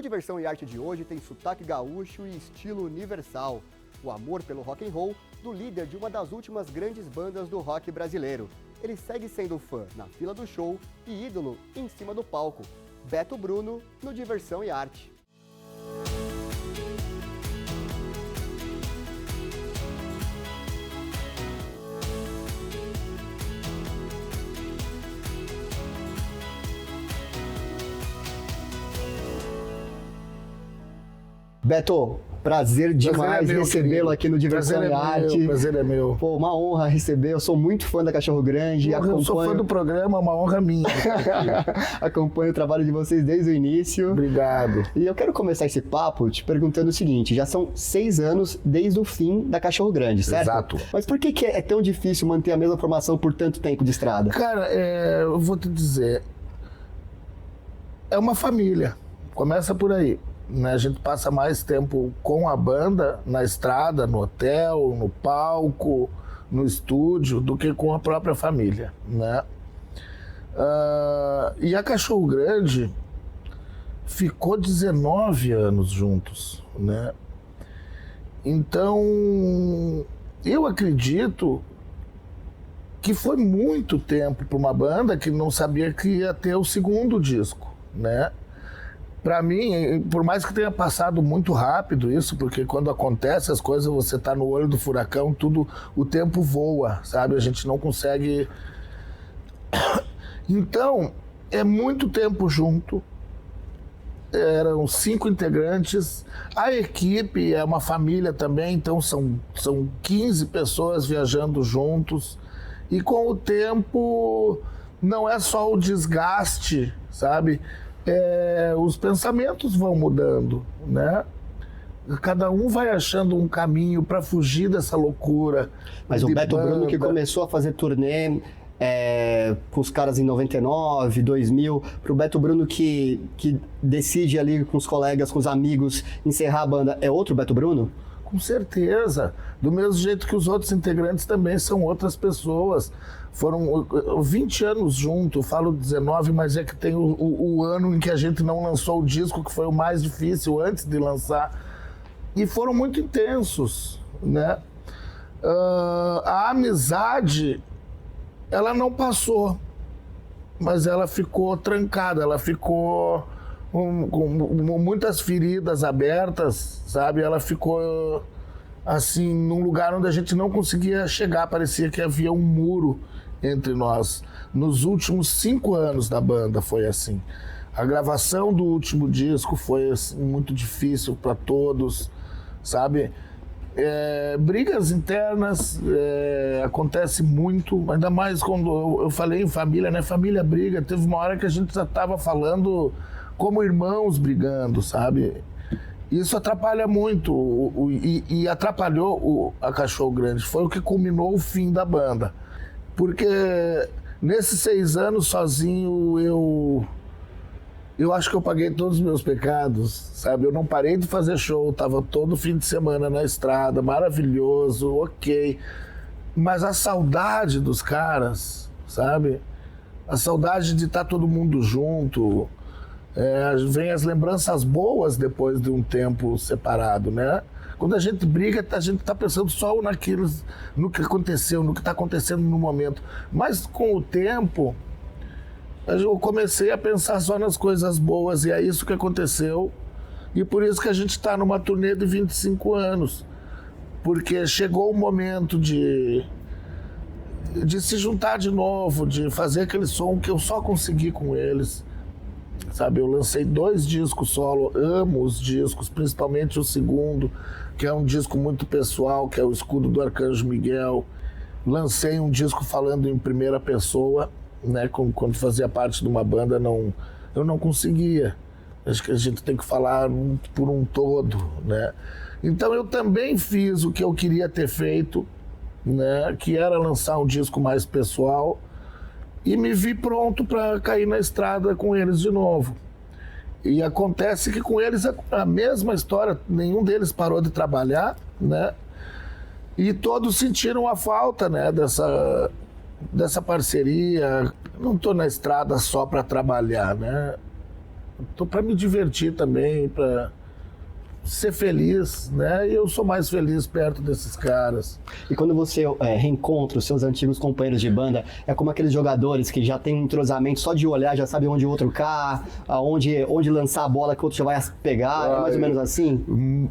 O Diversão e Arte de hoje tem sotaque gaúcho e estilo universal. O amor pelo rock and roll do líder de uma das últimas grandes bandas do rock brasileiro. Ele segue sendo fã na fila do show e ídolo em cima do palco. Beto Bruno no Diversão e Arte. Beto, prazer demais recebê-lo aqui no Diversão e Arte. Prazer é meu. Pô, uma honra receber. Eu sou muito fã da Cachorro Grande. Eu sou fã do programa, uma honra minha. Acompanho o trabalho de vocês desde o início. Obrigado. E eu quero começar esse papo te perguntando o seguinte: já são 6 anos desde o fim da Cachorro Grande, certo? Exato. Mas por que é tão difícil manter a mesma formação por tanto tempo de estrada? Cara, eu vou te dizer, é uma família. Começa por aí. A gente passa mais tempo com a banda na estrada, no hotel, no palco, no estúdio, do que com a própria família, né? E a Cachorro Grande ficou 19 anos juntos, né? Então, eu acredito que foi muito tempo para uma banda que não sabia que ia ter o segundo disco, né? Para mim, por mais que tenha passado muito rápido isso, porque quando acontece as coisas, você tá no olho do furacão, tudo, o tempo voa, sabe? A gente não consegue... Então, é muito tempo junto, eram 5 integrantes, a equipe é uma família também, então são 15 pessoas viajando juntos, e com o tempo não é só o desgaste, sabe? Os pensamentos vão mudando, né? Cada um vai achando um caminho para fugir dessa loucura. Mas o Beto Bruno que começou a fazer turnê com os caras em 99, 2000, pro Beto Bruno que decide ali com os colegas, com os amigos, encerrar a banda, é outro Beto Bruno? Com certeza. Do mesmo jeito que os outros integrantes também são outras pessoas. Foram 20 anos juntos, falo 19, mas é que tem o ano em que a gente não lançou o disco, que foi o mais difícil antes de lançar. E foram muito intensos, né? A amizade, ela não passou, mas ela ficou trancada, ela ficou com muitas feridas abertas, sabe? Ela ficou assim, num lugar onde a gente não conseguia chegar, parecia que havia um muro entre nós. Nos últimos 5 anos da banda foi assim. A gravação do último disco foi assim, muito difícil para todos, sabe? Brigas internas acontece muito, ainda mais quando eu falei em família, né? Família briga, teve uma hora que a gente já estava falando como irmãos brigando, sabe? Isso atrapalha muito e atrapalhou a Cachorro Grande. Foi o que culminou o fim da banda. Porque nesses 6 anos sozinho, eu acho que eu paguei todos os meus pecados, sabe? Eu não parei de fazer show, tava todo fim de semana na estrada, maravilhoso, ok. Mas a saudade dos caras, sabe? A saudade de estar todo mundo junto. Vem as lembranças boas depois de um tempo separado, né? Quando a gente briga, a gente tá pensando só no que aconteceu, no que tá acontecendo no momento. Mas com o tempo, eu comecei a pensar só nas coisas boas, e é isso que aconteceu. E por isso que a gente tá numa turnê de 25 anos. Porque chegou o momento de se juntar de novo, de fazer aquele som que eu só consegui com eles. Sabe, eu lancei 2 discos solo, amo os discos, principalmente o segundo, que é um disco muito pessoal, que é o Escudo do Arcanjo Miguel. Lancei um disco falando em primeira pessoa, né, quando fazia parte de uma banda, eu não conseguia. Acho que a gente tem que falar por um todo, né? Então eu também fiz o que eu queria ter feito, né, que era lançar um disco mais pessoal, e me vi pronto para cair na estrada com eles de novo. E acontece que com eles é a mesma história, nenhum deles parou de trabalhar, né? E todos sentiram a falta, né, dessa parceria. Não estou na estrada só para trabalhar, né? tô para me divertir também, para ser feliz, né? E eu sou mais feliz perto desses caras. E quando você reencontra os seus antigos companheiros de banda, é como aqueles jogadores que já tem um entrosamento, só de olhar já sabe onde o outro cai, onde lançar a bola que o outro já vai pegar, é mais ou menos assim?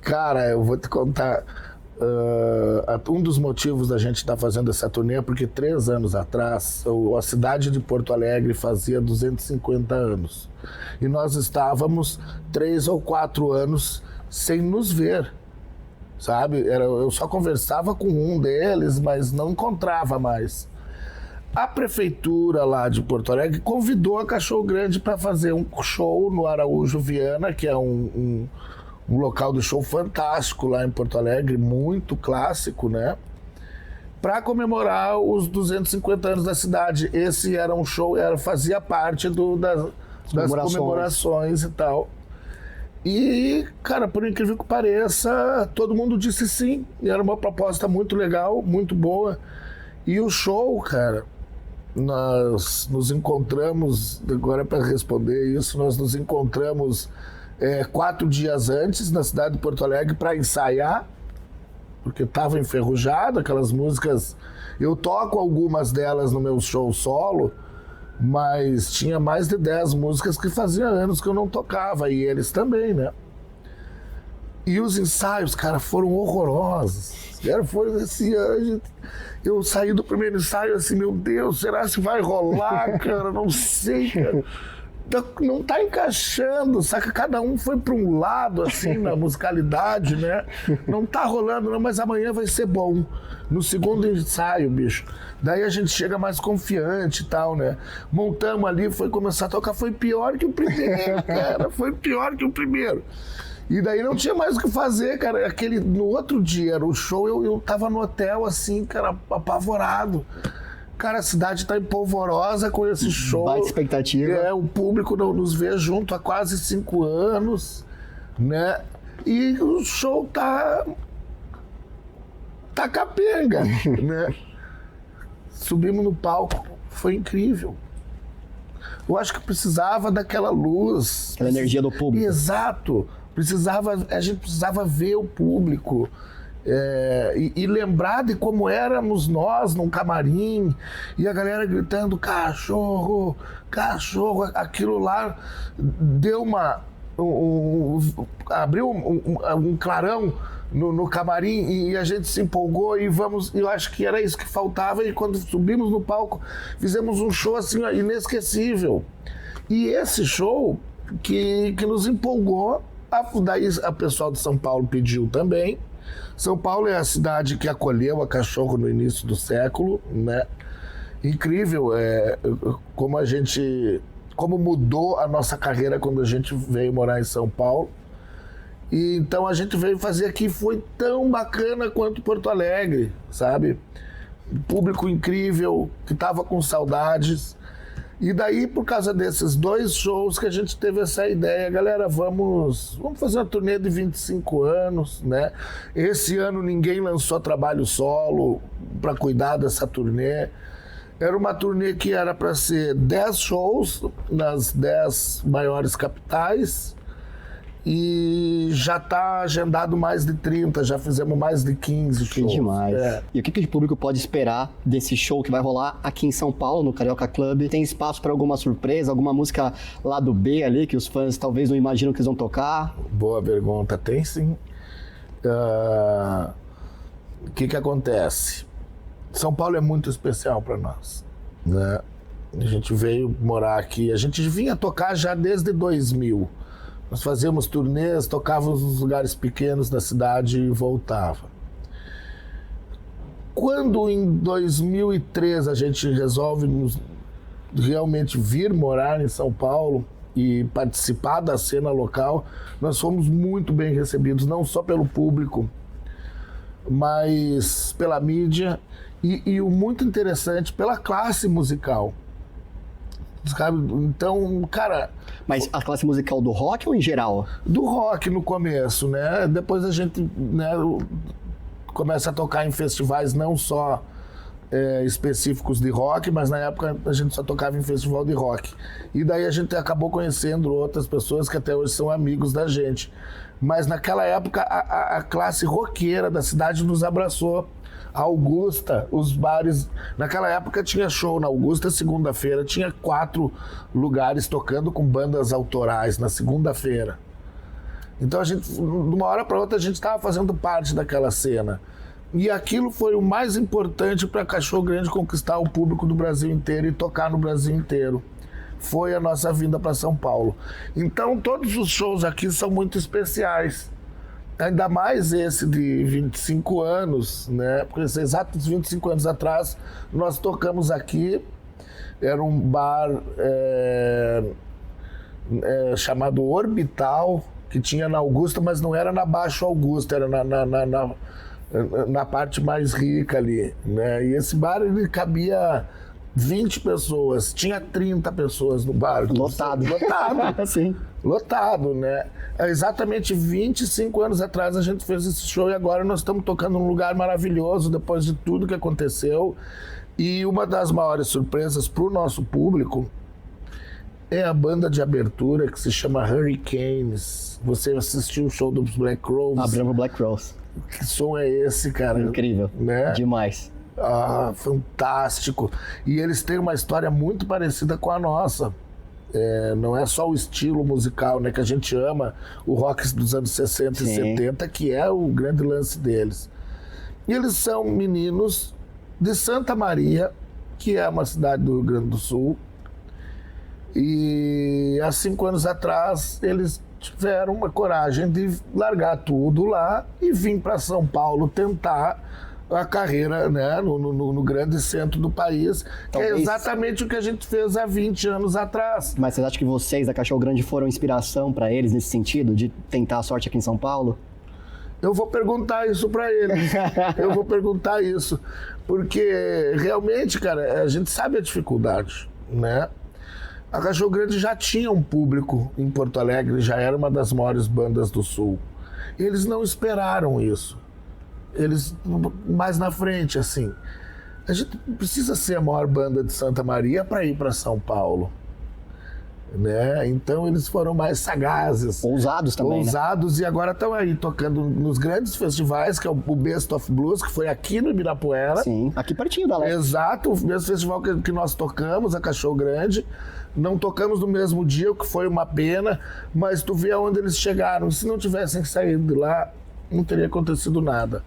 Cara, eu vou te contar, um dos motivos da gente estar fazendo essa turnê é porque 3 anos atrás, a cidade de Porto Alegre fazia 250 anos. E nós estávamos 3 ou 4 anos sem nos ver, sabe? Eu só conversava com um deles, mas não encontrava mais. A prefeitura lá de Porto Alegre convidou a Cachorro Grande para fazer um show no Araújo Viana, que é um local de show fantástico lá em Porto Alegre, muito clássico, né? Para comemorar os 250 anos da cidade. Esse era um show, fazia parte das comemorações e tal. E, cara, por incrível que pareça, todo mundo disse sim. E era uma proposta muito legal, muito boa. E o show, cara, nós nos encontramos, agora para responder isso, nós nos encontramos 4 dias antes na cidade de Porto Alegre para ensaiar, porque estava enferrujado, aquelas músicas. Eu toco algumas delas no meu show solo, mas tinha mais de 10 músicas que fazia anos que eu não tocava, e eles também, né? E os ensaios, cara, foram horrorosos. Foram assim, eu saí do primeiro ensaio assim, meu Deus, será que vai rolar, cara? Não sei, cara. Não tá encaixando, saca? Cada um foi para um lado, assim, na musicalidade, né? Não tá rolando, não, mas amanhã vai ser bom. No segundo ensaio, bicho. Daí a gente chega mais confiante e tal, né? Montamos ali, foi começar a tocar, foi pior que o primeiro, cara. Foi pior que o primeiro. E daí não tinha mais o que fazer, cara. No outro dia, era o show, eu tava no hotel, assim, cara, apavorado. Cara, a cidade tá empolvorosa com esse show. Baita expectativa. O público não nos vê junto há quase 5 anos, né? E o show tá capenga, né? Subimos no palco, foi incrível. Eu acho que precisava daquela luz. Aquela energia do público. Exato. A gente precisava ver o público. E lembrar de como éramos nós num camarim, e a galera gritando cachorro, cachorro, aquilo lá deu abriu um clarão no camarim, e a gente se empolgou, eu acho que era isso que faltava, e quando subimos no palco, fizemos um show assim, inesquecível. E esse show que nos empolgou, daí a pessoal de São Paulo pediu também. São Paulo é a cidade que acolheu a Cachorro no início do século, né? Incrível como mudou a nossa carreira quando a gente veio morar em São Paulo. E então a gente veio fazer aqui, foi tão bacana quanto Porto Alegre, sabe? Público incrível, que tava com saudades. E daí, por causa desses 2 shows que a gente teve essa ideia, galera, vamos fazer uma turnê de 25 anos, né? Esse ano ninguém lançou trabalho solo para cuidar dessa turnê. Era uma turnê que era para ser 10 shows nas 10 maiores capitais, e já está agendado mais de 30, já fizemos mais de 15 shows. Que demais. E o que o público pode esperar desse show que vai rolar aqui em São Paulo, no Carioca Club? Tem espaço para alguma surpresa, alguma música lá do B ali, que os fãs talvez não imaginam que eles vão tocar? Boa pergunta, tem sim. O que acontece? São Paulo é muito especial para nós, né? A gente veio morar aqui, a gente vinha tocar já desde 2000. Nós fazíamos turnês, tocávamos nos lugares pequenos da cidade e voltava. Quando em 2003 a gente resolve realmente vir morar em São Paulo e participar da cena local, nós fomos muito bem recebidos, não só pelo público, mas pela mídia e o muito interessante, pela classe musical. Então, cara... Mas a classe musical do rock ou em geral? Do rock no começo, né? Depois a gente, né, começa a tocar em festivais não só específicos de rock, mas na época a gente só tocava em festival de rock. E daí a gente acabou conhecendo outras pessoas que até hoje são amigos da gente. Mas naquela época a classe roqueira da cidade nos abraçou. A Augusta, os bares... Naquela época tinha show na Augusta, segunda-feira, tinha 4 lugares tocando com bandas autorais na segunda-feira. Então, de uma hora para outra, a gente estava fazendo parte daquela cena. E aquilo foi o mais importante para Cachorro Grande conquistar o público do Brasil inteiro e tocar no Brasil inteiro. Foi a nossa vinda para São Paulo. Então, todos os shows aqui são muito especiais. Ainda mais esse de 25 anos, né? Porque exatos 25 anos atrás, nós tocamos aqui, era um bar chamado Orbital, que tinha na Augusta, mas não era na Baixo Augusta, era na parte mais rica ali, né? E esse bar, ele cabia 20 pessoas, tinha 30 pessoas no bar. Lotado. Sim. Lotado, né? Exatamente 25 anos atrás a gente fez esse show e agora nós estamos tocando num lugar maravilhoso depois de tudo que aconteceu. E uma das maiores surpresas para o nosso público é a banda de abertura que se chama Hurricanes. Você assistiu o show dos Black Crowes? Abrimos Black Crowes. Que som é esse, cara? Incrível, né? Demais. Fantástico. E eles têm uma história muito parecida com a nossa. Não é só o estilo musical, né, que a gente ama, o rock dos anos 60 e 70, que é o grande lance deles. E eles são meninos de Santa Maria, que é uma cidade do Rio Grande do Sul. E há 5 anos atrás, eles tiveram uma coragem de largar tudo lá e vir para São Paulo tentar a carreira, né, no grande centro do país, que é exatamente o que a gente fez há 20 anos atrás. Mas vocês acham que vocês da Cachorro Grande foram inspiração para eles nesse sentido, de tentar a sorte aqui em São Paulo? Eu vou perguntar isso para eles. Eu vou perguntar isso. Porque realmente, cara, a gente sabe a dificuldade, né? A Cachorro Grande já tinha um público em Porto Alegre, já era uma das maiores bandas do Sul. Eles não esperaram isso. Eles, mais na frente, assim, a gente precisa ser a maior banda de Santa Maria para ir para São Paulo, né? Então eles foram mais sagazes. Ousados também, Ousados, né? E agora estão aí tocando nos grandes festivais, que é o Best of Blues, que foi aqui no Ibirapuera. Sim, aqui pertinho da Leste. Exato, o mesmo festival que nós tocamos, a Cachorro Grande. Não tocamos no mesmo dia, o que foi uma pena, mas tu vê aonde eles chegaram. Se não tivessem saído de lá, não teria acontecido nada.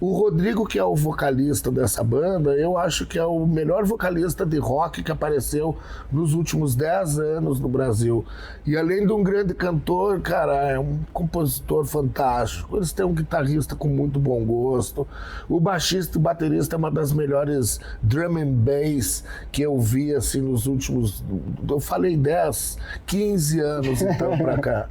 O Rodrigo, que é o vocalista dessa banda, eu acho que é o melhor vocalista de rock que apareceu nos últimos 10 anos no Brasil. E além de um grande cantor, cara, é um compositor fantástico. Eles têm um guitarrista com muito bom gosto. O baixista e baterista é uma das melhores drum and bass que eu vi, assim, nos últimos... Eu falei 10, 15 anos, então, pra cá.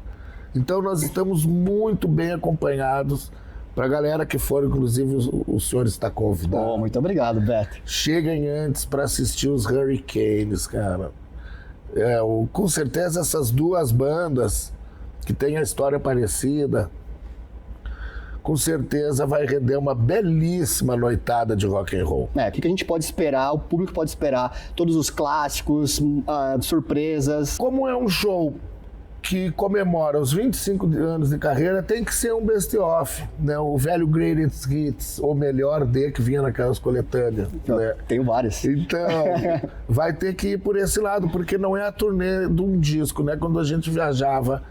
Então, nós estamos muito bem acompanhados. Pra galera que for, inclusive, o senhor está convidado. Muito obrigado, Beto. Cheguem antes para assistir os Hurricanes, cara. Com certeza essas duas bandas que têm a história parecida, com certeza vai render uma belíssima noitada de rock and roll. O que a gente pode esperar, o público pode esperar? Todos os clássicos, surpresas. Como é um show que comemora os 25 anos de carreira, tem que ser um best-of, né? O velho Greatest Hits, ou melhor de que vinha naquelas coletâneas. Né? Tenho vários. Então, vai ter que ir por esse lado, porque não é a turnê de um disco, né? Quando a gente viajava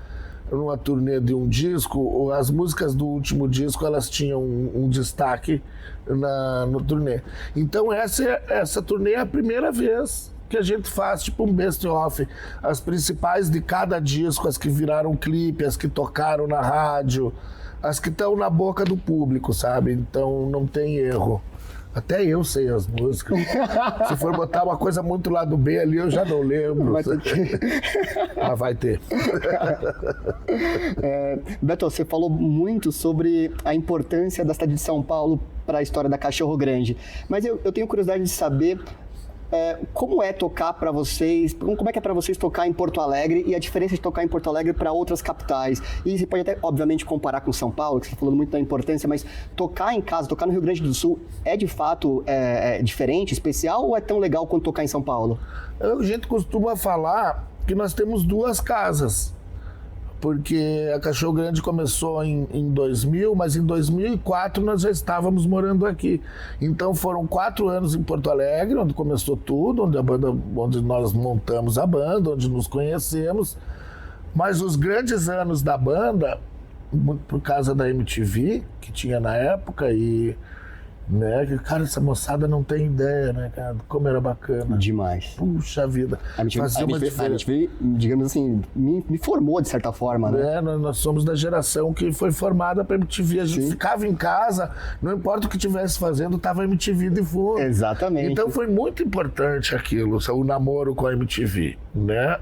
numa turnê de um disco, as músicas do último disco, elas tinham um destaque no turnê. Então, essa turnê é a primeira vez que a gente faz tipo um best-of, as principais de cada disco, as que viraram clipe, as que tocaram na rádio, as que estão na boca do público, sabe? Então não tem erro. Até eu sei as músicas. Se for botar uma coisa muito lá do B ali, eu já não lembro. Vai ter que... Mas vai ter. Beto, você falou muito sobre a importância da cidade de São Paulo para a história da Cachorro Grande. Mas eu tenho curiosidade de saber Como é tocar para vocês, como é que é para vocês tocar em Porto Alegre e a diferença de tocar em Porto Alegre para outras capitais? E você pode até, obviamente, comparar com São Paulo, que você está falando muito da importância, mas tocar em casa, tocar no Rio Grande do Sul, é de fato diferente, especial, ou é tão legal quanto tocar em São Paulo? A gente costuma falar que nós temos duas casas, porque a Cachorro Grande começou em 2000, mas em 2004 nós já estávamos morando aqui. Então foram 4 anos em Porto Alegre, onde começou tudo, onde nós montamos a banda, onde nos conhecemos. Mas os grandes anos da banda, muito por causa da MTV, que tinha na época, e... né? Cara, essa moçada não tem ideia, né, cara? Como era bacana. Demais. Puxa vida. A MTV, digamos assim, me formou de certa forma, né? Nós somos da geração que foi formada pra MTV. A gente ficava em casa, não importa o que estivesse fazendo, tava MTV de fundo. Exatamente. Então foi muito importante aquilo, o namoro com a MTV, né?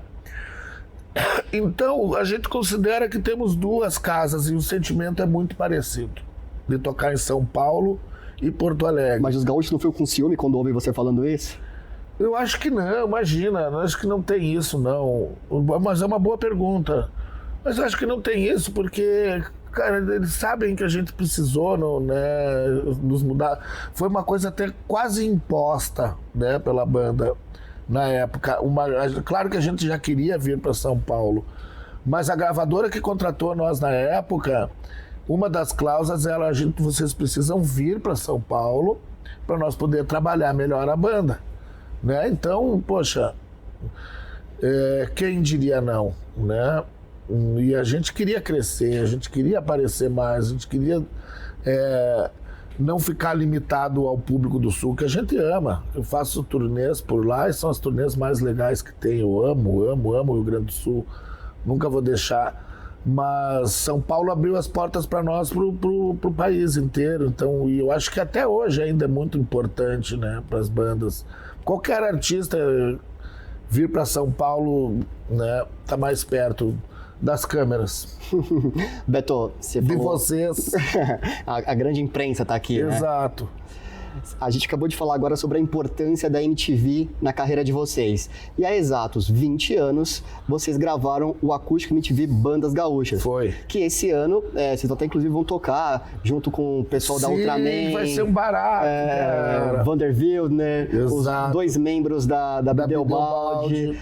Então, a gente considera que temos duas casas e o sentimento é muito parecido. De tocar em São Paulo e Porto Alegre. Mas os gaúchos não ficam com ciúme quando ouvem você falando isso? Eu acho que não, imagina. Eu acho que não tem isso, não. Mas é uma boa pergunta. Mas eu acho que não tem isso, porque, cara, eles sabem que a gente precisou, né, nos mudar. Foi uma coisa até quase imposta, né, pela banda na época. Claro que a gente já queria vir para São Paulo, mas a gravadora que contratou nós na época... Uma das cláusulas era vocês precisam vir para São Paulo para nós poder trabalhar melhor a banda, né? Então, poxa, quem diria não, né? E a gente queria crescer, a gente queria aparecer mais, a gente queria não ficar limitado ao público do Sul, que a gente ama. Eu faço turnês por lá e são as turnês mais legais que tem. Eu amo o Rio Grande do Sul, nunca vou deixar. Mas São Paulo abriu as portas para nós, pro país inteiro. Então, e eu acho que até hoje ainda é muito importante, né, para as bandas. Qualquer artista vir para São Paulo, né, tá mais perto das câmeras. Beto, você de falou... vocês. a grande imprensa tá aqui, né? Exato. A gente acabou de falar agora sobre a importância da MTV na carreira de vocês. E há exatos 20 anos, vocês gravaram o Acústico MTV Bandas Gaúchas. Foi. Que esse ano, vocês até inclusive vão tocar junto com o pessoal da Ultraman. Vai ser um barato, cara. Vanderbilt, né? Exato. Os 2 membros da Bideobaldi.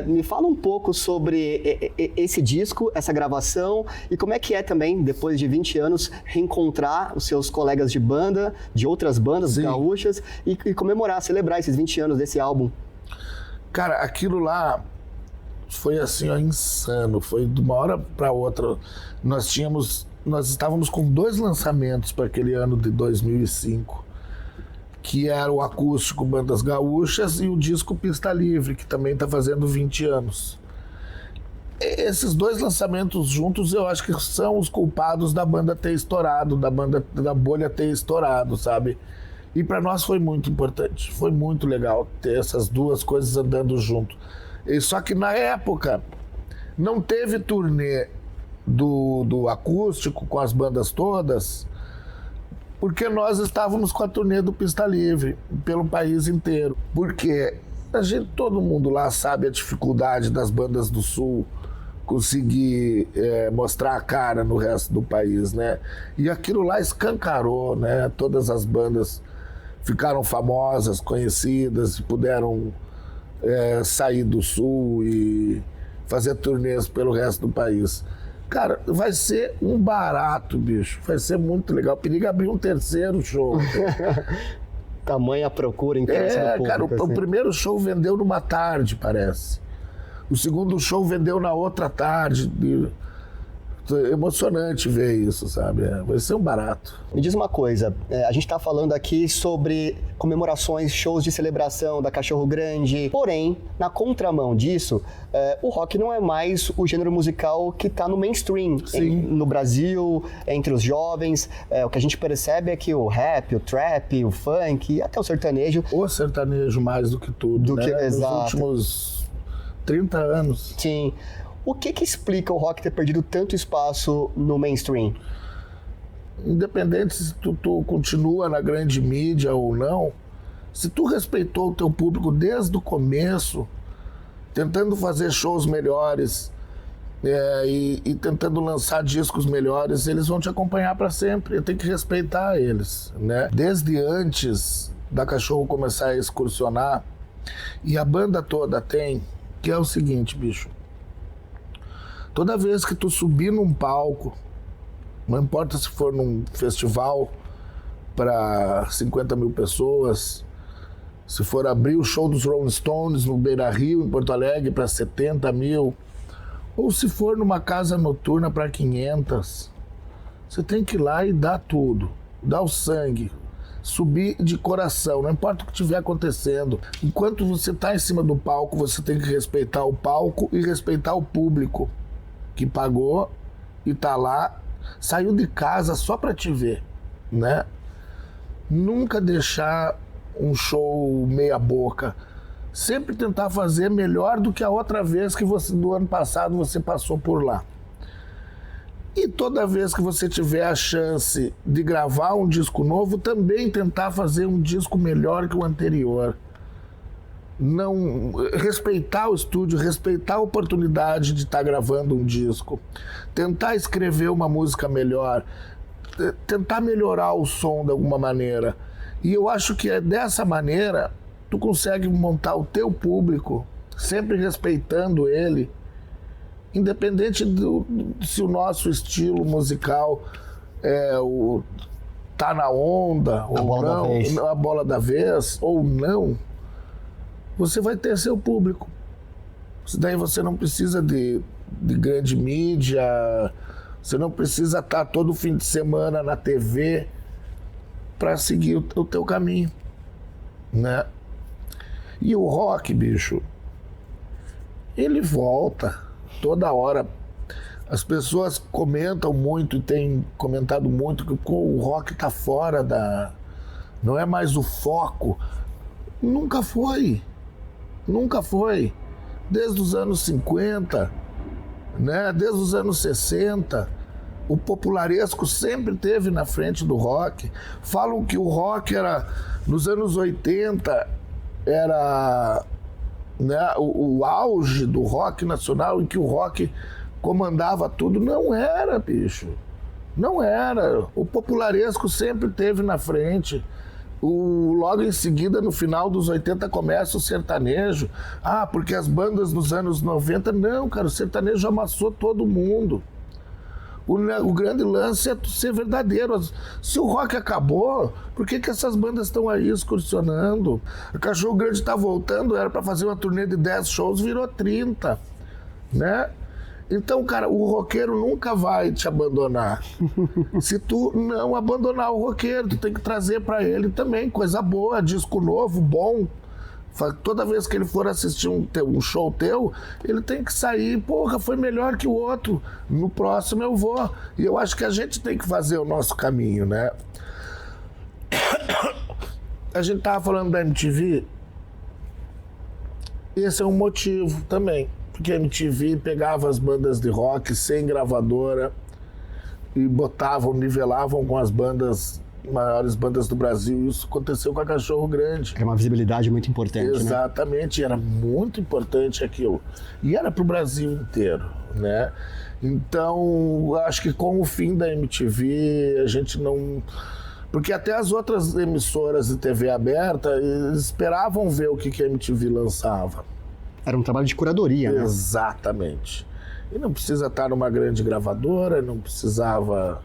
Me fala um pouco sobre esse disco, essa gravação, e como é que é também, depois de 20 anos, reencontrar os seus colegas de banda, de outras bandas gaúchas, e comemorar, celebrar esses 20 anos desse álbum. Cara, aquilo lá foi assim, ó, insano. Foi de uma hora para outra. Nós estávamos com 2 lançamentos para aquele ano de 2005, que era o Acústico Bandas Gaúchas e o disco Pista Livre, que também está fazendo 20 anos. Esses 2 lançamentos juntos, eu acho que são os culpados da banda ter estourado, da bolha ter estourado, sabe? E para nós foi muito importante, foi muito legal ter essas 2 coisas andando junto. Só que na época não teve turnê do Acústico com as bandas todas, porque nós estávamos com a turnê do Pista Livre pelo país inteiro. Porque todo mundo lá sabe a dificuldade das bandas do Sul conseguir mostrar a cara no resto do país, né? E aquilo lá escancarou, né? Todas as bandas ficaram famosas, conhecidas, puderam sair do Sul e fazer turnês pelo resto do país. Cara, vai ser um barato, bicho. Vai ser muito legal. Periga abrir um 3º show. Tamanha procura em termos do público. Cara, o primeiro show vendeu numa tarde, parece. O segundo show vendeu na outra tarde. Emocionante ver isso, sabe? Vai ser um barato. Me diz uma coisa, a gente está falando aqui sobre comemorações, shows de celebração da Cachorro Grande, porém, na contramão disso, o rock não é mais o gênero musical que está no mainstream no Brasil, entre os jovens. O que a gente percebe é que o rap, o trap, o funk, até o sertanejo... O sertanejo mais do que tudo, né? Exato. Nos últimos 30 anos. Sim. O que explica o rock ter perdido tanto espaço no mainstream? Independente se tu continua na grande mídia ou não, Se tu respeitou o teu público desde o começo, tentando fazer shows melhores e tentando lançar discos melhores, eles vão te acompanhar para sempre. Eu tenho que respeitar eles, né? Desde antes da Cachorro começar a excursionar, e a banda toda tem, que é o seguinte, bicho. Toda vez que tu subir num palco, não importa se for num festival para 50 mil pessoas, se for abrir o show dos Rolling Stones no Beira-Rio, em Porto Alegre, para 70 mil, ou se for numa casa noturna para 500, você tem que ir lá e dar tudo, dar o sangue, subir de coração, não importa o que estiver acontecendo. Enquanto você está em cima do palco, você tem que respeitar o palco e respeitar o público que pagou e está lá, saiu de casa só para te ver, né? Nunca deixar um show meia boca, sempre tentar fazer melhor do que a outra vez que do ano passado você passou por lá. E toda vez que você tiver a chance de gravar um disco novo, também tentar fazer um disco melhor que o anterior. Não respeitar o estúdio, respeitar a oportunidade de estar gravando um disco, tentar escrever uma música melhor, tentar melhorar o som de alguma maneira. E eu acho que é dessa maneira tu consegue montar o teu público, sempre respeitando ele, independente se o nosso estilo musical tá na onda ou não, a bola da vez ou não, você vai ter seu público. Daí você não precisa de grande mídia, você não precisa estar todo fim de semana na TV para seguir o teu caminho, né? E o rock, bicho, ele volta toda hora. As pessoas comentam muito e têm comentado muito que o rock tá fora não é mais o foco. Nunca foi. Nunca foi. Desde os anos 50, né? Desde os anos 60, o popularesco sempre esteve na frente do rock. Falam que o rock era, nos anos 80, era, né, o auge do rock nacional, em que o rock comandava tudo. Não era, bicho. Não era. O popularesco sempre esteve na frente. Logo em seguida, no final dos 80, começa o sertanejo. Ah, porque as bandas dos anos 90... Não, cara, o sertanejo amassou todo mundo. O grande lance é ser verdadeiro. Se o rock acabou, por que essas bandas estão aí excursionando? O Cachorro Grande está voltando, era para fazer uma turnê de 10 shows, virou 30, né? Então, cara, o roqueiro nunca vai te abandonar. Se tu não abandonar o roqueiro, tu tem que trazer para ele também coisa boa, disco novo, bom. Toda vez que ele for assistir um show teu, ele tem que sair, porra, foi melhor que o outro, no próximo eu vou. E eu acho que a gente tem que fazer o nosso caminho, né? A gente tava falando da MTV, esse é um motivo também, porque a MTV pegava as bandas de rock sem gravadora e nivelavam com as maiores bandas do Brasil. Isso aconteceu com a Cachorro Grande. Era uma visibilidade muito importante, exatamente, né? Era muito importante aquilo. E era pro Brasil inteiro, né? Então, acho que com o fim da MTV, a gente não... Porque até as outras emissoras de TV aberta, eles esperavam ver o que a MTV lançava. Era um trabalho de curadoria, né? Exatamente. E não precisa estar numa grande gravadora, não precisava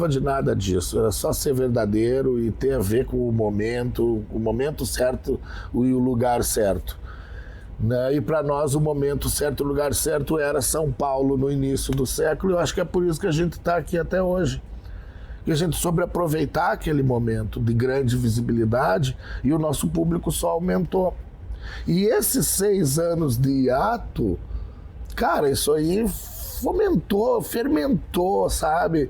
de nada disso. Era só ser verdadeiro e ter a ver com o momento certo e o lugar certo, né? E para nós o momento certo, o lugar certo era São Paulo no início do século. Eu acho que é por isso que a gente está aqui até hoje. Que a gente soube aproveitar aquele momento de grande visibilidade e o nosso público só aumentou. E esses 6 anos de hiato, cara, isso aí fermentou, sabe?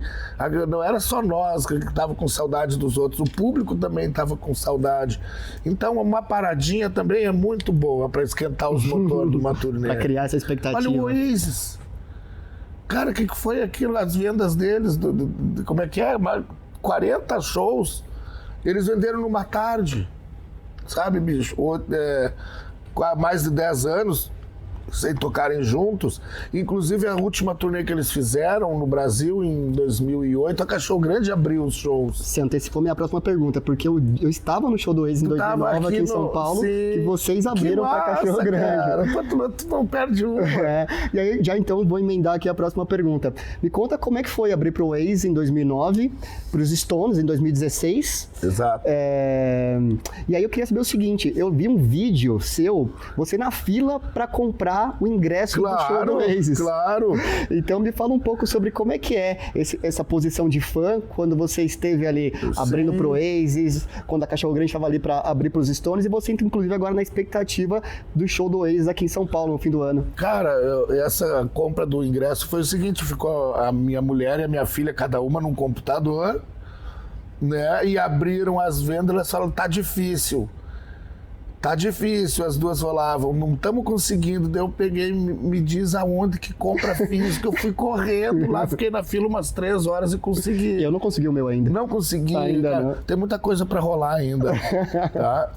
Não era só nós que estavam com saudade dos outros, o público também estava com saudade. Então uma paradinha também é muito boa para esquentar os motores de uma turnê. Para criar essa expectativa. Olha o Oasis. Cara, o que foi aquilo? As vendas deles, como é que é? 40 shows Eles venderam numa tarde, sabe, bicho? Há mais de 10 anos, sem tocarem juntos. Inclusive, a última turnê que eles fizeram no Brasil, em 2008, a Cachorro Grande abriu os shows. Você antecipou minha próxima pergunta, porque eu estava no show do Oasis em 2009 aqui em São Paulo, que vocês abriram para Cachorro Grande. Tu não perde uma. E aí, já então, vou emendar aqui a próxima pergunta. Me conta como é que foi abrir para o Oasis em 2009, para os Stones em 2016. Exato. E aí eu queria saber o seguinte, eu vi um vídeo seu, você na fila para comprar o ingresso do show do Oasis. Claro. Então me fala um pouco sobre como é que é essa posição de fã quando você esteve ali abrindo pro Oasis, quando a Cachorro Grande estava ali para abrir pros Stones, e você entra inclusive agora na expectativa do show do Oasis aqui em São Paulo no fim do ano. Cara, essa compra do ingresso foi o seguinte, ficou a minha mulher e a minha filha, cada uma num computador, né? E abriram as vendas, elas falaram, tá difícil, as duas falavam, não estamos conseguindo. Daí eu peguei, me diz aonde que compra física, eu fui correndo lá, fiquei na fila umas 3 horas e consegui. Eu não consegui o meu ainda. Não consegui, ainda cara, não. Tem muita coisa pra rolar ainda, tá?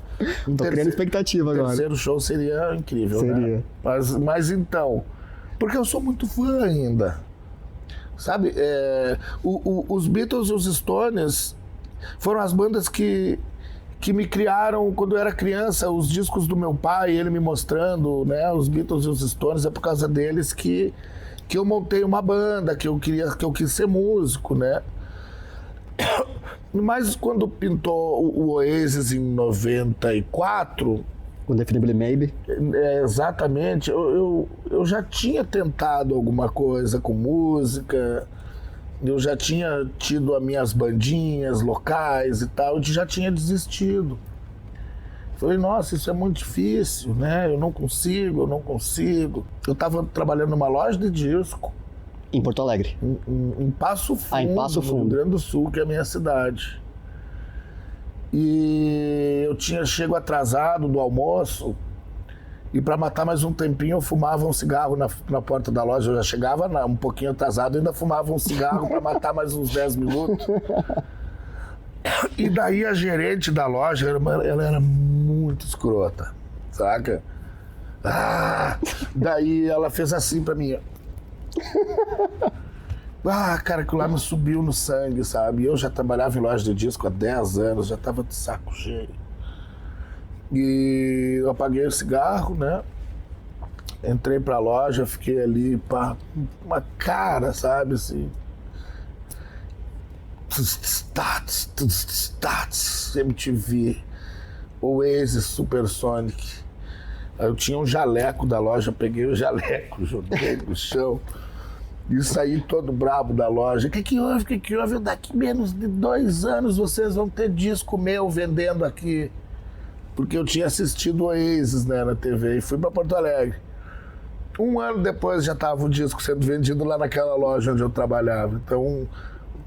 Tô criando expectativa agora. O terceiro show seria incrível, seria. Né? Mas então, porque eu sou muito fã ainda, sabe? Os Beatles e os Stones foram as bandas que me criaram quando eu era criança, os discos do meu pai, ele me mostrando, né, os Beatles e os Stones, é por causa deles que eu montei uma banda, que eu quis ser músico, né? Mas quando pintou o Oasis em 94... O Definitely Maybe. Exatamente, eu já tinha tentado alguma coisa com música, eu já tinha tido as minhas bandinhas locais e tal, eu já tinha desistido. Falei, nossa, isso é muito difícil, né? Eu não consigo. Eu estava trabalhando numa loja de disco. Em Porto Alegre? Em Passo Fundo, em Passo Fundo, no Rio Grande do Sul, que é a minha cidade. E eu chego atrasado do almoço, e para matar mais um tempinho eu fumava um cigarro na porta da loja. Eu já chegava um pouquinho atrasado, ainda fumava um cigarro para matar mais uns 10 minutos. E daí a gerente da loja, ela era muito escrota, saca? Daí ela fez assim pra mim. Cara, aquilo lá me subiu no sangue, sabe? Eu já trabalhava em loja de disco há 10 anos, já tava de saco cheio. E eu apaguei o cigarro, né? Entrei pra loja, fiquei ali, pá, uma cara, sabe, assim. MTV, Oasis, Supersonic. Aí eu tinha um jaleco da loja, peguei o jaleco, joguei no chão e saí todo brabo da loja. O que houve? Daqui menos de 2 anos vocês vão ter disco meu vendendo aqui. Porque eu tinha assistido Oasis, né, na TV, e fui para Porto Alegre. 1 ano depois já estava o disco sendo vendido lá naquela loja onde eu trabalhava. Então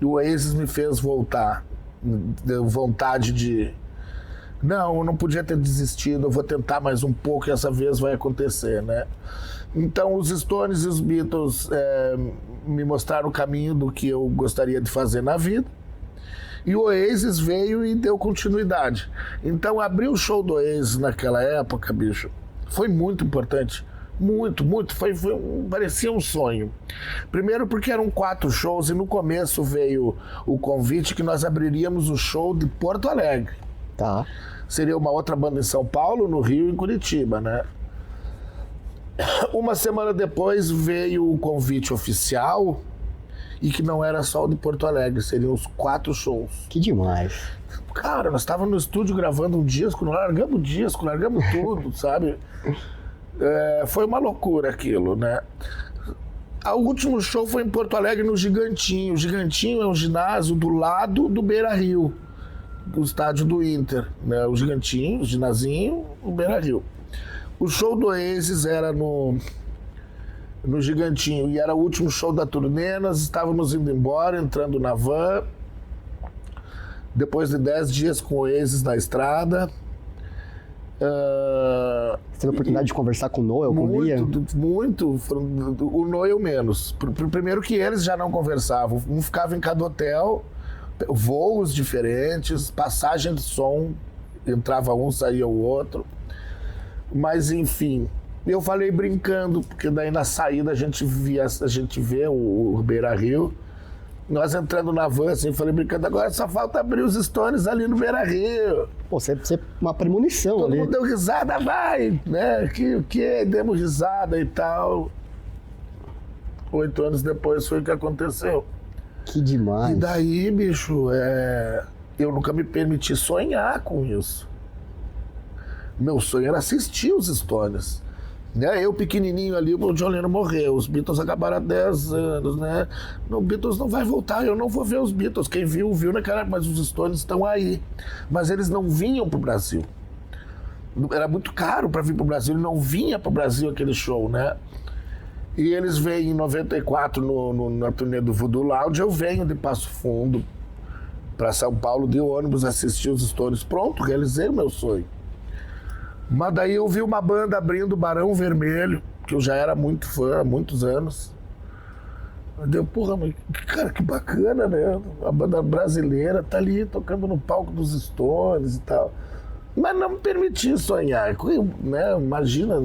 o Oasis me fez voltar, deu vontade de... Não, eu não podia ter desistido, eu vou tentar mais um pouco e essa vez vai acontecer, né? Então os Stones e os Beatles me mostraram o caminho do que eu gostaria de fazer na vida. E o Oasis veio e deu continuidade. Então abrir o show do Oasis naquela época, bicho, foi muito importante. Muito, parecia um sonho. Primeiro porque eram 4 shows e no começo veio o convite que nós abriríamos o show de Porto Alegre. Tá. Seria uma outra banda em São Paulo, no Rio e em Curitiba, né? 1 semana depois veio o convite oficial e que não era só o de Porto Alegre, seriam os 4 shows. Que demais. Cara, nós estávamos no estúdio gravando um disco, largamos tudo, sabe? Foi uma loucura aquilo, né? O último show foi em Porto Alegre, no Gigantinho. O Gigantinho é um ginásio do lado do Beira-Rio, do estádio do Inter, né? O Gigantinho, o ginazinho, o Beira-Rio. O show do Oasis era no Gigantinho e era o último show da turnê. Nós estávamos indo embora, entrando na van, depois de 10 dias com o Oasis na estrada. Você teve a oportunidade de conversar com o Noel, com o Liam? Muito. O Noel menos. Primeiro que eles já não conversavam. Um ficava em cada hotel, voos diferentes, passagem de som, entrava um, saía o outro. Mas, enfim, eu falei brincando, porque daí na saída a gente vê o Beira-Rio. Nós entrando na van, assim, falei brincando, agora só falta abrir os Stones ali no Beira-Rio. Pô, você uma premonição Todo ali. mundo deu risada, vai, né? Que demos risada e tal. 8 anos depois foi o que aconteceu. Que demais. E daí, bicho, eu nunca me permiti sonhar com isso. Meu sonho era assistir os Stones. Né? Eu pequenininho ali, o John Lennon morreu, os Beatles acabaram há 10 anos, né? O Beatles não vai voltar, eu não vou ver os Beatles. Quem viu naquela época, mas os Stones estão aí. Mas eles não vinham pro Brasil. Era muito caro para vir pro Brasil, ele não vinha pro Brasil aquele show, né? E eles vêm em 94 na turnê do Voodoo Lounge, eu venho de Passo Fundo para São Paulo de ônibus assistir os Stones. Pronto, realizei o meu sonho. Mas daí eu vi uma banda abrindo o Barão Vermelho, que eu já era muito fã há muitos anos. Deu, porra, mas, cara, que bacana, né? A banda brasileira tá ali tocando no palco dos Stones e tal. Mas não me permiti sonhar, né? Imagina,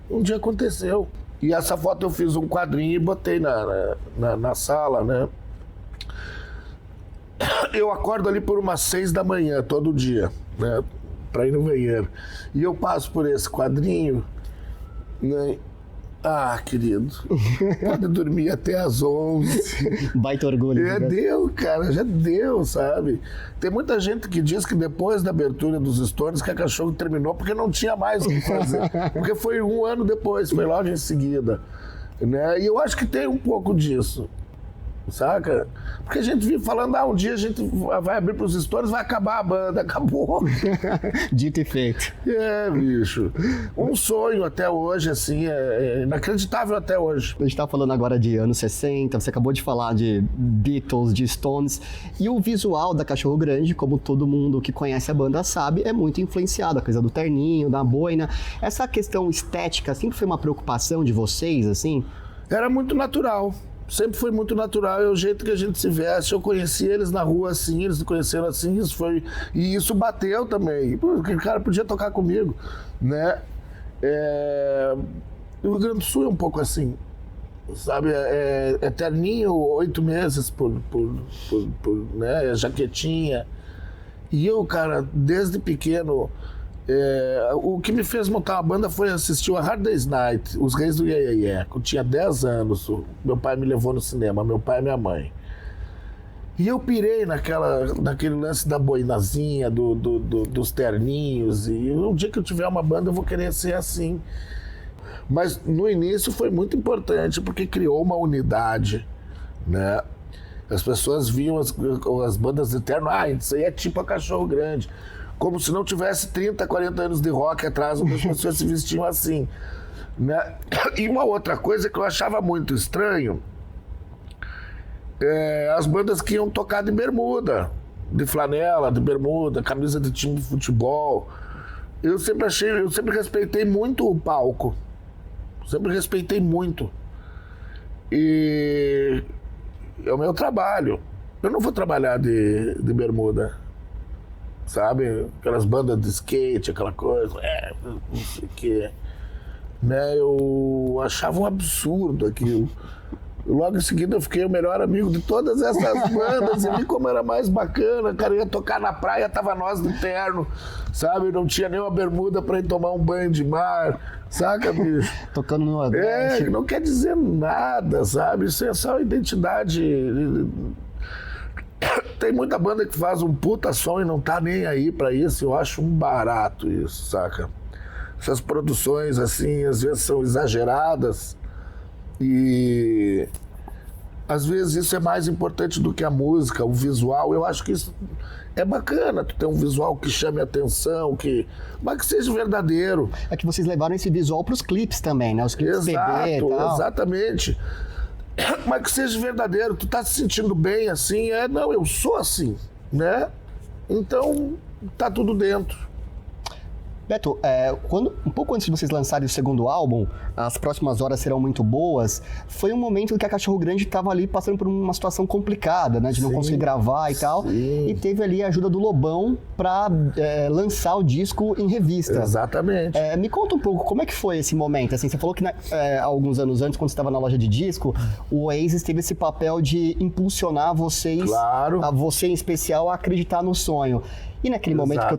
um dia aconteceu. E essa foto eu fiz um quadrinho e botei na sala, né? Eu acordo ali por umas 6 da manhã, todo dia, né? Pra ir no banheiro. E eu passo por esse quadrinho, né? Ah, querido, pode dormir até às 11. Baita orgulho. Deu, cara, já deu, sabe? Tem muita gente que diz que depois da abertura dos Stones que a Cachorro terminou porque não tinha mais o que fazer. Porque foi 1 ano depois, foi logo em seguida. Né? E eu acho que tem um pouco disso. Saca? Porque a gente vive falando, um dia a gente vai abrir pros Stones, vai acabar a banda, acabou. Dito e feito. Bicho. Um sonho até hoje, assim, é inacreditável até hoje. A gente tá falando agora de anos 60, você acabou de falar de Beatles, de Stones, e o visual da Cachorro Grande, como todo mundo que conhece a banda sabe, é muito influenciado, a coisa do terninho, da boina. Essa questão estética sempre foi uma preocupação de vocês, assim? Era muito natural. Sempre foi muito natural, é o jeito que a gente se veste. Eu conheci eles na rua assim, eles me conheceram assim, e isso bateu também. Pô, aquele cara podia tocar comigo, né? O Rio Grande do Sul é um pouco assim, sabe? É terninho 8 meses né? Jaquetinha. E eu, cara, desde pequeno, o que me fez montar uma banda foi assistir o Hard Day's Night, Os Reis do Iê Iê Iê. Eu tinha 10 anos, meu pai me levou no cinema, meu pai e minha mãe. E eu pirei naquele lance da boinazinha, dos terninhos, e um dia que eu tiver uma banda eu vou querer ser assim. Mas no início foi muito importante, porque criou uma unidade, né? As pessoas viam as bandas de terno, isso aí é tipo a Cachorro Grande. Como se não tivesse 30, 40 anos de rock atrás, as pessoas se vestiam assim. Né? E uma outra coisa que eu achava muito estranho, as bandas que iam tocar de bermuda, de flanela, de bermuda, camisa de time de futebol. Eu sempre respeitei muito o palco. Sempre respeitei muito. E é o meu trabalho. Eu não vou trabalhar de bermuda. Sabe? Aquelas bandas de skate, aquela coisa, não sei o quê. Né? Eu achava um absurdo aquilo. Logo em seguida eu fiquei o melhor amigo de todas essas bandas e vi como era mais bacana. O cara ia tocar na praia, tava nós de terno, sabe? Não tinha nem uma bermuda pra ir tomar um banho de mar, saca, bicho? Tocando no Nordeste. Não quer dizer nada, sabe? Isso é só identidade. Tem muita banda que faz um puta som e não tá nem aí pra isso. Eu acho um barato isso, saca? Essas produções, assim, às vezes são exageradas e às vezes isso é mais importante do que a música, o visual. Eu acho que isso é bacana, tu ter um visual que chame a atenção, mas que seja verdadeiro. É que vocês levaram esse visual pros clipes também, né? Os clipes bebê e tal. Exatamente. Mas que seja verdadeiro, tu tá se sentindo bem assim, não, eu sou assim, né? Então, tá tudo dentro. Beto, um pouco antes de vocês lançarem o segundo álbum, As Próximas Horas Serão Muito Boas, foi um momento em que a Cachorro Grande estava ali passando por uma situação complicada, né? De não conseguir gravar e tal. E teve ali a ajuda do Lobão para lançar o disco em revista. Exatamente. Me conta um pouco, como é que foi esse momento? Assim, você falou que alguns anos antes, quando você estava na loja de disco, o Oasis teve esse papel de impulsionar vocês, claro, a você em especial, a acreditar no sonho. E naquele momento que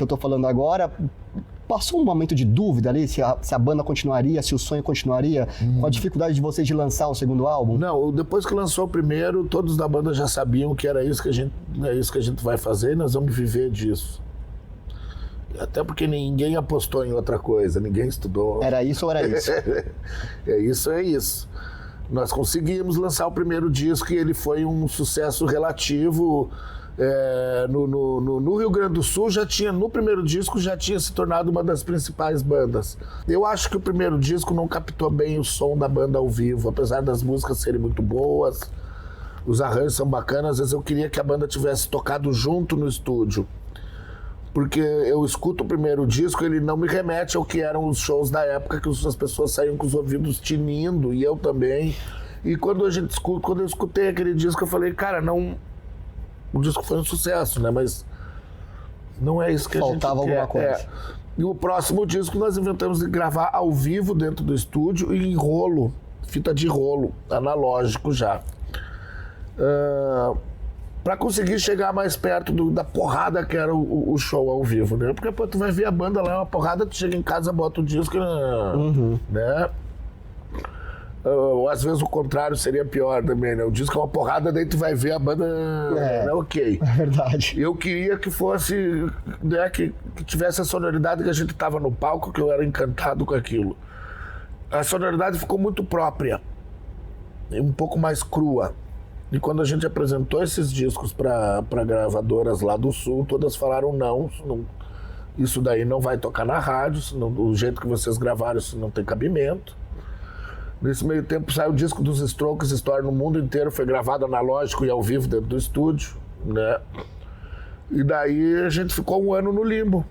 eu tô falando agora, passou um momento de dúvida ali se a banda continuaria, se o sonho continuaria, com a dificuldade de vocês de lançar o segundo álbum? Não, depois que lançou o primeiro, todos da banda já sabiam que era isso que a gente vai fazer e nós vamos viver disso. Até porque ninguém apostou em outra coisa, ninguém estudou. Era isso ou era isso? É isso. Nós conseguimos lançar o primeiro disco e ele foi um sucesso relativo. No Rio Grande do Sul no primeiro disco já tinha se tornado uma das principais bandas. Eu acho que o primeiro disco não captou bem o som da banda ao vivo, apesar das músicas serem muito boas, os arranjos são bacanas, às vezes eu queria que a banda tivesse tocado junto no estúdio. Porque eu escuto o primeiro disco, ele não me remete ao que eram os shows da época, que as pessoas saíam com os ouvidos tinindo, e eu também. E quando eu escutei aquele disco, eu falei, cara, não... O disco foi um sucesso, né? Mas não é isso que faltava a gente quer. Alguma coisa. E o próximo disco nós inventamos de gravar ao vivo dentro do estúdio e em rolo, fita de rolo, analógico já. Pra conseguir chegar mais perto da porrada que era o show ao vivo, né? Porque pô, tu vai ver a banda lá, uma porrada, tu chega em casa, bota o disco, né? Ou às vezes o contrário seria pior também, né? O disco é uma porrada, daí tu vai ver a banda, né? Ok. É verdade. Eu queria que fosse, né, que tivesse a sonoridade que a gente tava no palco, que eu era encantado com aquilo. A sonoridade ficou muito própria, um pouco mais crua. E quando a gente apresentou esses discos para gravadoras lá do Sul, todas falaram não, isso daí não vai tocar na rádio, do jeito que vocês gravaram isso não tem cabimento. Nesse meio tempo saiu o disco dos Strokes, Story no mundo inteiro, foi gravado analógico e ao vivo dentro do estúdio, né? E daí a gente ficou um ano no limbo,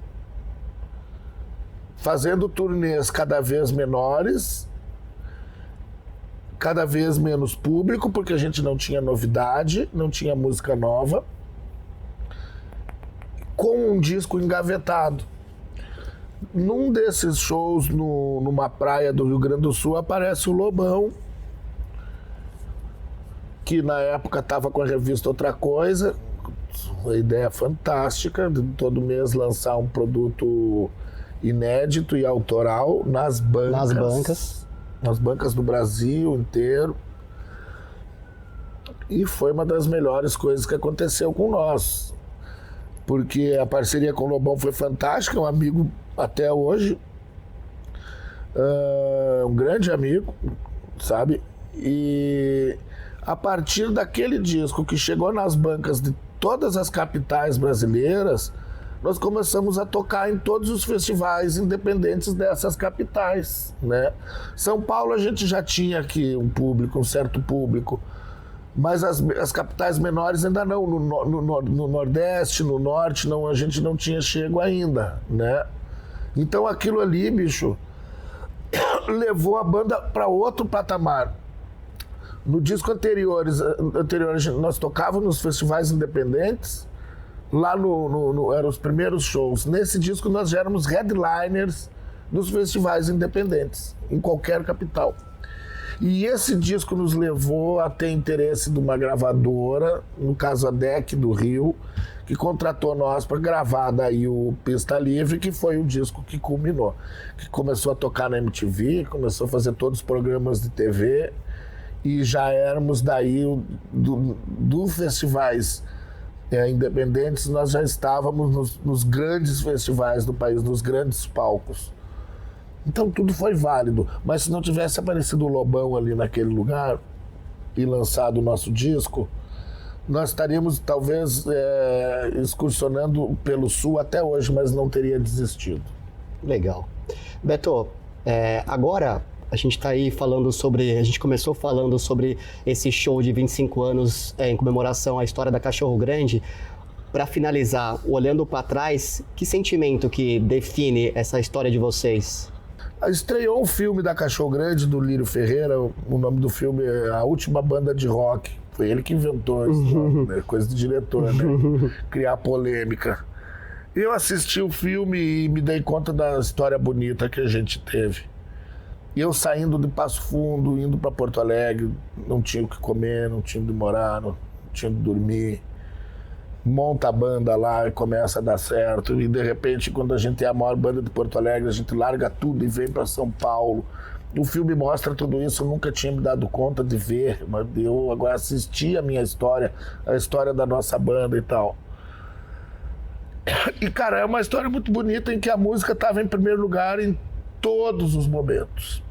fazendo turnês cada vez menores, cada vez menos público, porque a gente não tinha novidade, não tinha música nova, com um disco engavetado. Num desses shows, numa praia do Rio Grande do Sul, aparece o Lobão, que na época estava com a revista Outra Coisa, uma ideia fantástica, de todo mês lançar um produto inédito e autoral nas bancas do Brasil inteiro. E foi uma das melhores coisas que aconteceu com nós, porque a parceria com o Lobão foi fantástica, é um amigo até hoje, um grande amigo, sabe? E a partir daquele disco que chegou nas bancas de todas as capitais brasileiras, nós começamos a tocar em todos os festivais independentes dessas capitais, né? São Paulo a gente já tinha aqui um certo público, mas as capitais menores ainda não, no Nordeste, no Norte, não, a gente não tinha chego ainda, né? Então aquilo ali, bicho, levou a banda para outro patamar. No disco anterior nós tocávamos nos festivais independentes, lá eram os primeiros shows. Nesse disco nós já éramos headliners dos festivais independentes, em qualquer capital. E esse disco nos levou a ter interesse de uma gravadora, no caso a DEC do Rio, que contratou nós para gravar daí o Pista Livre, que foi o disco que culminou, que começou a tocar na MTV, começou a fazer todos os programas de TV, e já éramos daí do festivais independentes, nós já estávamos nos grandes festivais do país, nos grandes palcos. Então tudo foi válido, mas se não tivesse aparecido o Lobão ali naquele lugar e lançado o nosso disco, nós estaríamos talvez excursionando pelo Sul até hoje, mas não teria desistido. Legal. Beto, agora a gente está aí falando sobre, a gente começou falando sobre esse show de 25 anos em comemoração à história da Cachorro Grande. para finalizar, olhando para trás, que sentimento que define essa história de vocês? Estreou um filme da Cachorro Grande, do Lírio Ferreira, o nome do filme é A Última Banda de Rock. Foi ele que inventou isso, né? Coisa de diretor, né? Criar polêmica. Eu assisti o filme e me dei conta da história bonita que a gente teve. Eu saindo de Passo Fundo, indo para Porto Alegre, não tinha o que comer, não tinha onde morar, não tinha onde dormir. Monta a banda lá e começa a dar certo. E de repente, quando a gente é a maior banda de Porto Alegre, a gente larga tudo e vem para São Paulo. O filme mostra tudo isso, eu nunca tinha me dado conta de ver, mas eu agora assisti a minha história, a história da nossa banda e tal. E, cara, é uma história muito bonita em que a música estava em primeiro lugar em todos os momentos.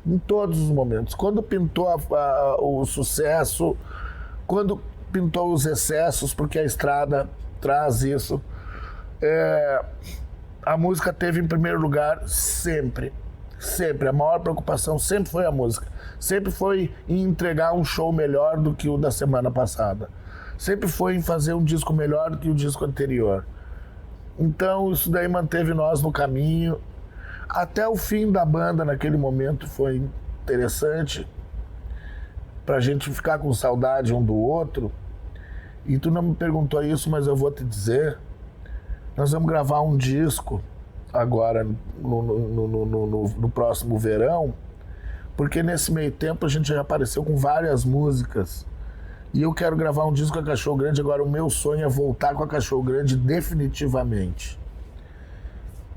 Em todos os momentos. Quando pintou o sucesso, quando pintou os excessos, porque a estrada traz isso, a música teve em primeiro lugar sempre. Sempre. A maior preocupação sempre foi a música. Sempre foi em entregar um show melhor do que o da semana passada. Sempre foi em fazer um disco melhor do que o disco anterior. Então isso daí manteve nós no caminho. Até o fim da banda naquele momento foi interessante pra gente ficar com saudade um do outro. E tu não me perguntou isso, mas eu vou te dizer. Nós vamos gravar um disco agora no próximo verão, porque nesse meio tempo a gente já apareceu com várias músicas. E eu quero gravar um disco com a Cachorro Grande. Agora o meu sonho é voltar com a Cachorro Grande definitivamente.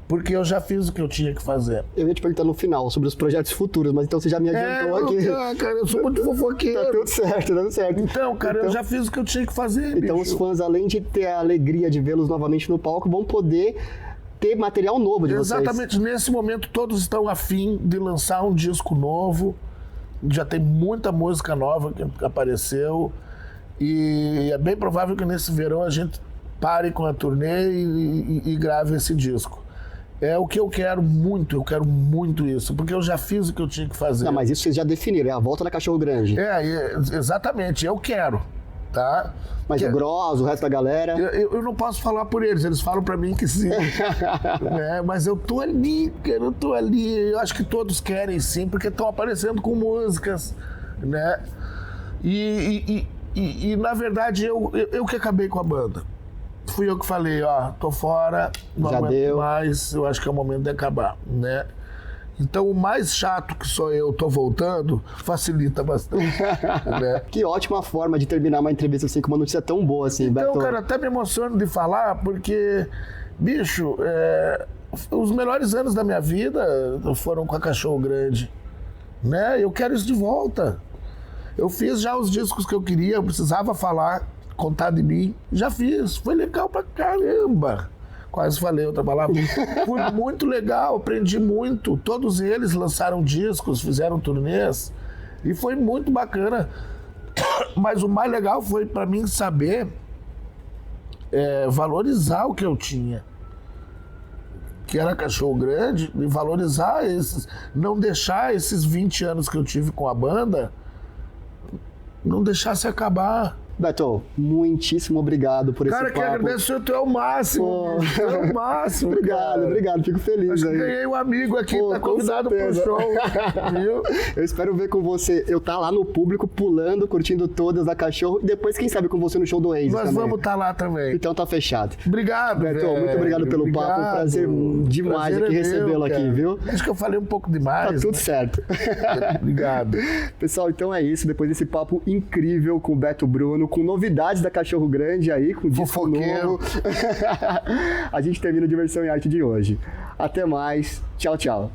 Porque eu já fiz o que eu tinha que fazer. Eu ia te perguntar no final sobre os projetos futuros, mas então você já me adiantou aqui. Cara, eu sou muito fofoqueiro. Tá tudo certo. Então, cara, eu já fiz o que eu tinha que fazer, Então bicho. os fãs, além de ter a alegria de vê-los novamente no palco, vão poder ter material novo de vocês. Exatamente. Nesse momento, todos estão afim de lançar um disco novo. Já tem muita música nova que apareceu. E é bem provável que nesse verão a gente pare com a turnê e grave esse disco. É o que eu quero muito isso, porque eu já fiz o que eu tinha que fazer. Não, mas isso vocês já definiram, é a volta da Cachorro Grande. Exatamente, eu quero, tá? Mas o Gross, o resto da galera... Eu não posso falar por eles falam pra mim que sim. Mas eu tô ali, cara, eu acho que todos querem sim, porque estão aparecendo com músicas, né? E na verdade, eu que acabei com a banda. Fui eu que falei, tô fora, não aguento mais, eu acho que é o momento de acabar, né? Então o mais chato que sou eu, tô voltando, facilita bastante, né? Que ótima forma de terminar uma entrevista assim, com uma notícia tão boa assim, Então, Beto. cara, até me emociono de falar, porque, bicho, os melhores anos da minha vida foram com a Cachorro Grande, né? Eu quero isso de volta. Eu fiz já os discos que eu queria, eu precisava falar, contar de mim, já fiz, foi legal pra caramba. Quase falei outra palavra. Foi muito legal, aprendi muito. Todos eles lançaram discos, fizeram turnês e foi muito bacana. Mas o mais legal foi pra mim saber valorizar o que eu tinha, que era Cachorro Grande, e valorizar não deixar esses 20 anos que eu tive com a banda, não deixar se acabar. Beto, muitíssimo obrigado por esse papo. Cara, que agradeço, tu é o máximo. Tu é o máximo. Obrigado, fico feliz. Acho aí. que ganhei um amigo aqui, tá convidado pro show. Viu? Eu espero ver com você, eu tá lá no público, pulando, curtindo todas da Cachorro, e depois, quem sabe, com você no show do Oasis. Nós vamos estar lá também. Então tá fechado. Obrigado, Beto, muito obrigado pelo papo, prazer demais aqui recebê-lo aqui, viu? Acho que eu falei um pouco demais. Tá tudo certo. Obrigado. Pessoal, então é isso, depois desse papo incrível com o Beto Bruno, com novidades da Cachorro Grande aí, com disco novo. A gente termina o Diversão e Arte de hoje. Até mais. Tchau, tchau.